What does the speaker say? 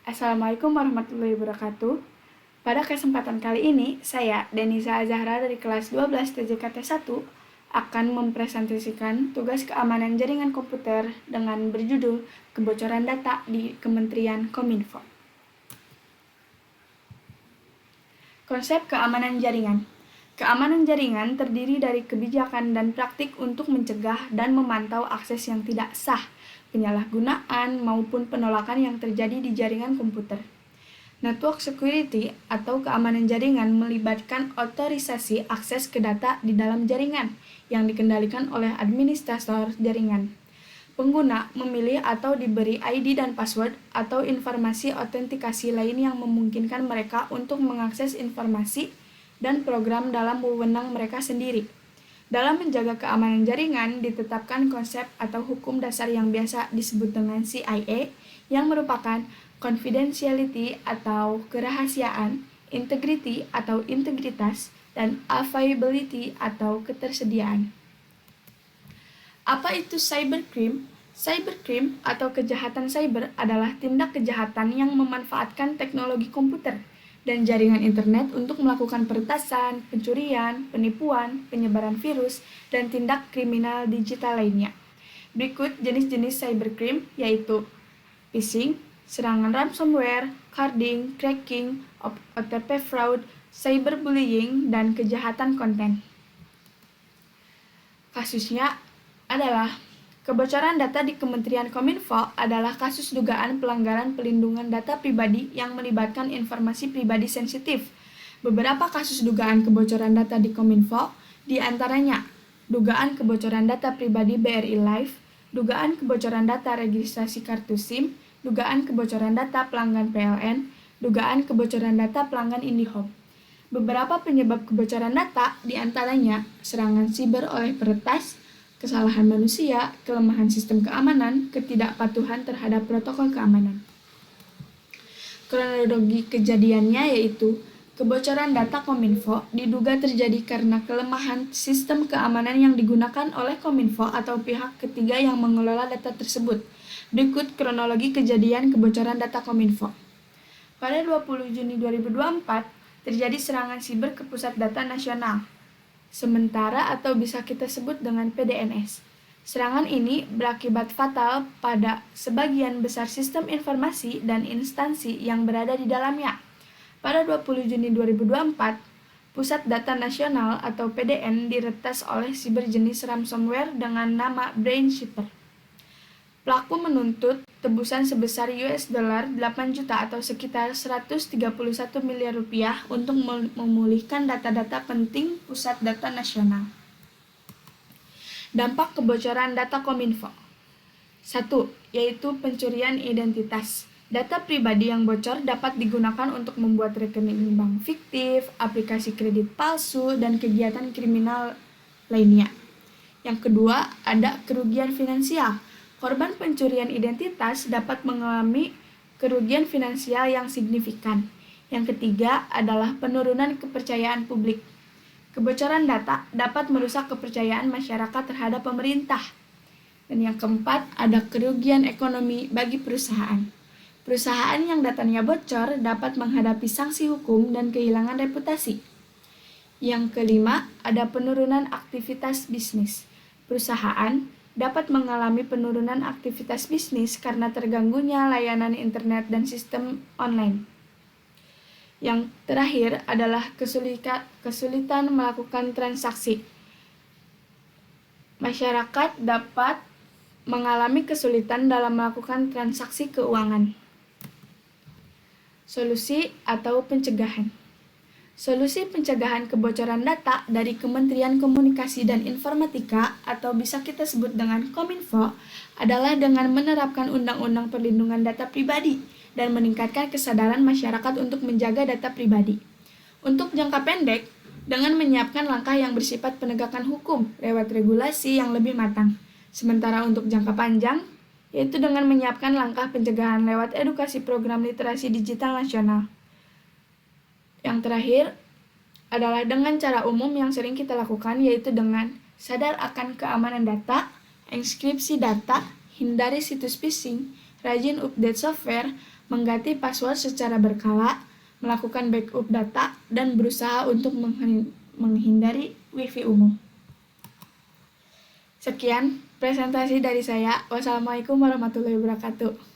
Assalamualaikum warahmatullahi wabarakatuh. Pada kesempatan kali ini, saya, Denisa Azahra dari kelas 12 TJKT 1 akan mempresentasikan tugas keamanan jaringan komputer dengan berjudul Kebocoran Data di Kementerian Kominfo. Konsep keamanan jaringan. Keamanan jaringan terdiri dari kebijakan dan praktik untuk mencegah dan memantau akses yang tidak sah, penyalahgunaan maupun penolakan yang terjadi di jaringan komputer. Network security atau keamanan jaringan melibatkan otorisasi akses ke data di dalam jaringan yang dikendalikan oleh administrator jaringan. Pengguna memilih atau diberi ID dan password atau informasi autentikasi lain yang memungkinkan mereka untuk mengakses informasi dan program dalam wewenang mereka sendiri. Dalam menjaga keamanan jaringan, ditetapkan konsep atau hukum dasar yang biasa disebut dengan CIA, yang merupakan confidentiality atau kerahasiaan, integrity atau integritas, dan availability atau ketersediaan. Apa itu cybercrime? Cybercrime atau kejahatan cyber adalah tindak kejahatan yang memanfaatkan teknologi komputer dan jaringan internet untuk melakukan peretasan, pencurian, penipuan, penyebaran virus, dan tindak kriminal digital lainnya. Berikut jenis-jenis cybercrime yaitu phishing, serangan ransomware, carding, cracking, OTP fraud, cyberbullying, dan kejahatan konten. Kasusnya adalah kebocoran data di Kementerian Kominfo adalah kasus dugaan pelanggaran pelindungan data pribadi yang melibatkan informasi pribadi sensitif. Beberapa kasus dugaan kebocoran data di Kominfo, di antaranya dugaan kebocoran data pribadi BRI Live, dugaan kebocoran data registrasi kartu SIM, dugaan kebocoran data pelanggan PLN, dugaan kebocoran data pelanggan IndiHome. Beberapa penyebab kebocoran data di antaranya serangan siber oleh peretas, kesalahan manusia, kelemahan sistem keamanan, ketidakpatuhan terhadap protokol keamanan. Kronologi kejadiannya yaitu kebocoran data Kominfo diduga terjadi karena kelemahan sistem keamanan yang digunakan oleh Kominfo atau pihak ketiga yang mengelola data tersebut. Berikut kronologi kejadian kebocoran data Kominfo. Pada 20 Juni 2024, terjadi serangan siber ke Pusat Data Nasional Sementara atau bisa kita sebut dengan PDNS. Serangan ini berakibat fatal pada sebagian besar sistem informasi dan instansi yang berada di dalamnya. Pada 20 Juni 2024, Pusat Data Nasional atau PDN diretas oleh siber jenis ransomware dengan nama BrainShifter. Pelaku menuntut tebusan sebesar $8 juta atau sekitar 131 miliar rupiah untuk memulihkan data-data penting Pusat Data Nasional. Dampak kebocoran data Kominfo. 1. Yaitu pencurian identitas. Data pribadi yang bocor dapat digunakan untuk membuat rekening bank fiktif, aplikasi kredit palsu, dan kegiatan kriminal lainnya. Yang kedua, ada kerugian finansial. Korban pencurian identitas dapat mengalami kerugian finansial yang signifikan. Yang ketiga adalah penurunan kepercayaan publik. Kebocoran data dapat merusak kepercayaan masyarakat terhadap pemerintah. Dan yang keempat ada kerugian ekonomi bagi perusahaan. Perusahaan yang datanya bocor dapat menghadapi sanksi hukum dan kehilangan reputasi. Yang kelima ada penurunan aktivitas bisnis. Perusahaan dapat mengalami penurunan aktivitas bisnis karena terganggunya layanan internet dan sistem online. Yang terakhir adalah kesulitan melakukan transaksi. Masyarakat dapat mengalami kesulitan dalam melakukan transaksi keuangan. Solusi atau pencegahan. Solusi pencegahan kebocoran data dari Kementerian Komunikasi dan Informatika atau bisa kita sebut dengan Kominfo adalah dengan menerapkan Undang-Undang Perlindungan Data Pribadi dan meningkatkan kesadaran masyarakat untuk menjaga data pribadi. Untuk jangka pendek, dengan menyiapkan langkah yang bersifat penegakan hukum lewat regulasi yang lebih matang. Sementara untuk jangka panjang, yaitu dengan menyiapkan langkah pencegahan lewat edukasi program literasi digital nasional. Yang terakhir adalah dengan cara umum yang sering kita lakukan, yaitu dengan sadar akan keamanan data, enkripsi data, hindari situs phishing, rajin update software, mengganti password secara berkala, melakukan backup data, dan berusaha untuk menghindari Wi-Fi umum. Sekian presentasi dari saya. Wassalamualaikum warahmatullahi wabarakatuh.